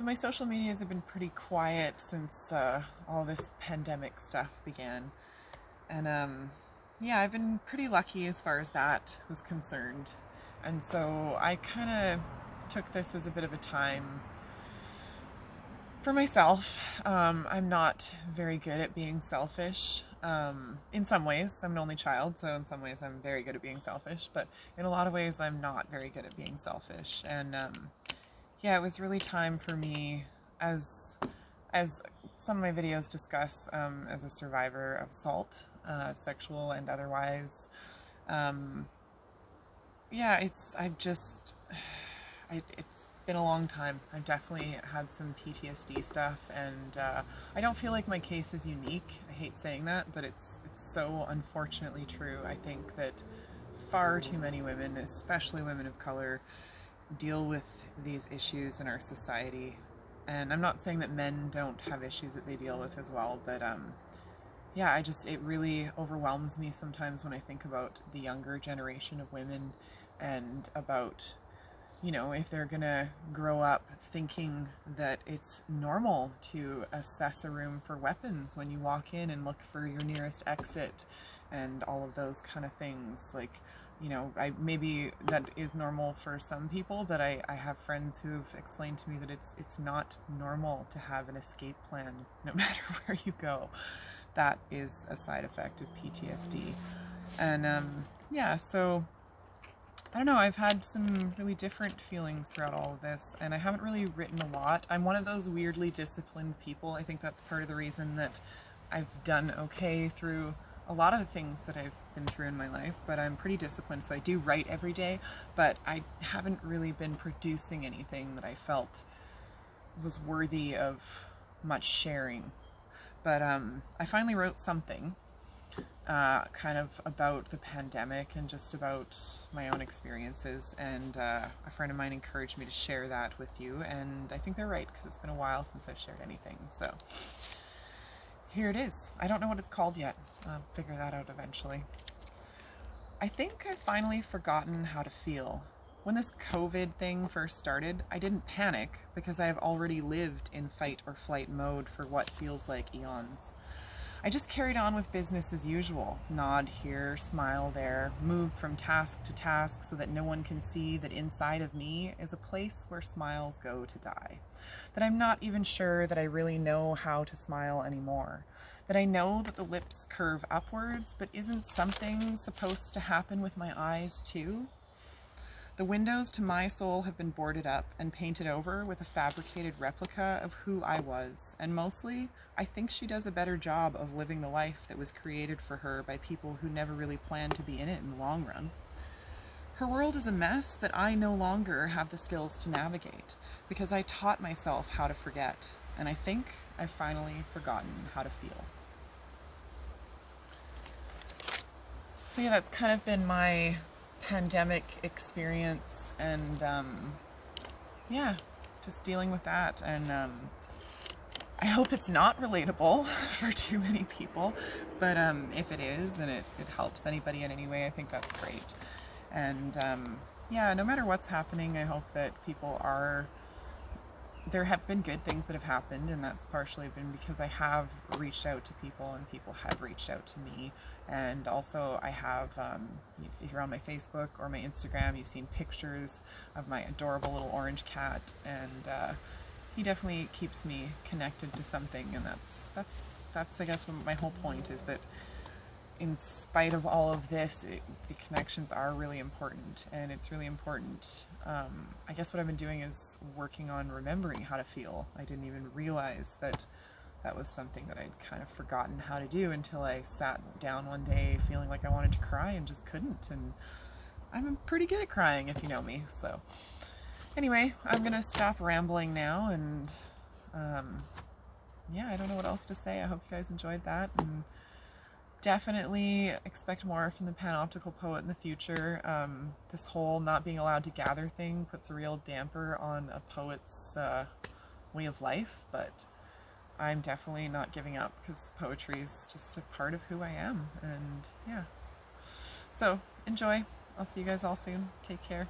So my social medias have been pretty quiet since all this pandemic stuff began. And yeah, I've been pretty lucky as far as that was concerned. And so I kind of took this as a bit of a time for myself. I'm not very good at being selfish. In some ways, I'm an only child, so in some ways I'm very good at being selfish, but in a lot of ways I'm not very good at being selfish. And yeah, it was really time for me, as some of my videos discuss, as a survivor of assault, sexual and otherwise. Yeah, it's been a long time. I've definitely had some PTSD stuff, and I don't feel like my case is unique. I hate saying that, but it's so unfortunately true. I think that far too many women, especially women of color, deal with these issues in our society. And I'm not saying that men don't have issues that they deal with as well, but yeah, it really overwhelms me sometimes when I think about the younger generation of women and about, you know, if they're gonna grow up thinking that it's normal to assess a room for weapons when you walk in and look for your nearest exit and all of those kind of things. Like, you know, maybe that is normal for some people, but I have friends who've explained to me that it's not normal to have an escape plan no matter where you go. That is a side effect of PTSD. And yeah, so I don't know, I've had some really different feelings throughout all of this, and I haven't really written a lot. I'm one of those weirdly disciplined people. I think that's part of the reason that I've done okay through a lot of the things that I've been through in my life, but I'm pretty disciplined, so I do write every day, but I haven't really been producing anything that I felt was worthy of much sharing. But I finally wrote something kind of about the pandemic and just about my own experiences, and a friend of mine encouraged me to share that with you, and I think they're right, because it's been a while since I've shared anything. So here it is. I don't know what it's called yet. I'll figure that out eventually. I think I've finally forgotten how to feel. When this COVID thing first started, I didn't panic because I have already lived in fight or flight mode for what feels like eons. I just carried on with business as usual. Nod here, smile there, move from task to task so that no one can see that inside of me is a place where smiles go to die. That I'm not even sure that I really know how to smile anymore. That I know that the lips curve upwards, but isn't something supposed to happen with my eyes too? The windows to my soul have been boarded up and painted over with a fabricated replica of who I was, and mostly, I think she does a better job of living the life that was created for her by people who never really planned to be in it in the long run. Her world is a mess that I no longer have the skills to navigate, because I taught myself how to forget, and I think I've finally forgotten how to feel. So yeah, that's kind of been my pandemic experience, and yeah, just dealing with that. And I hope it's not relatable for too many people, but if it is and it helps anybody in any way, I think that's great. And yeah, no matter what's happening, I hope that there have been good things that have happened, and that's partially been because I have reached out to people and people have reached out to me. And also I have, if you're on my Facebook or my Instagram, you've seen pictures of my adorable little orange cat, and he definitely keeps me connected to something. And that's I guess my whole point is that in spite of all of this, the connections are really important, and it's really important. I guess what I've been doing is working on remembering how to feel. I didn't even realize that that was something that I'd kind of forgotten how to do until I sat down one day feeling like I wanted to cry and just couldn't. And I'm pretty good at crying, if you know me. So anyway, I'm gonna stop rambling now, and yeah, I don't know what else to say. I hope you guys enjoyed that, and definitely expect more from the Panoptical poet in the future. This whole not being allowed to gather thing puts a real damper on a poet's way of life, but I'm definitely not giving up, because poetry is just a part of who I am. And yeah, so enjoy. I'll see you guys all soon. Take care.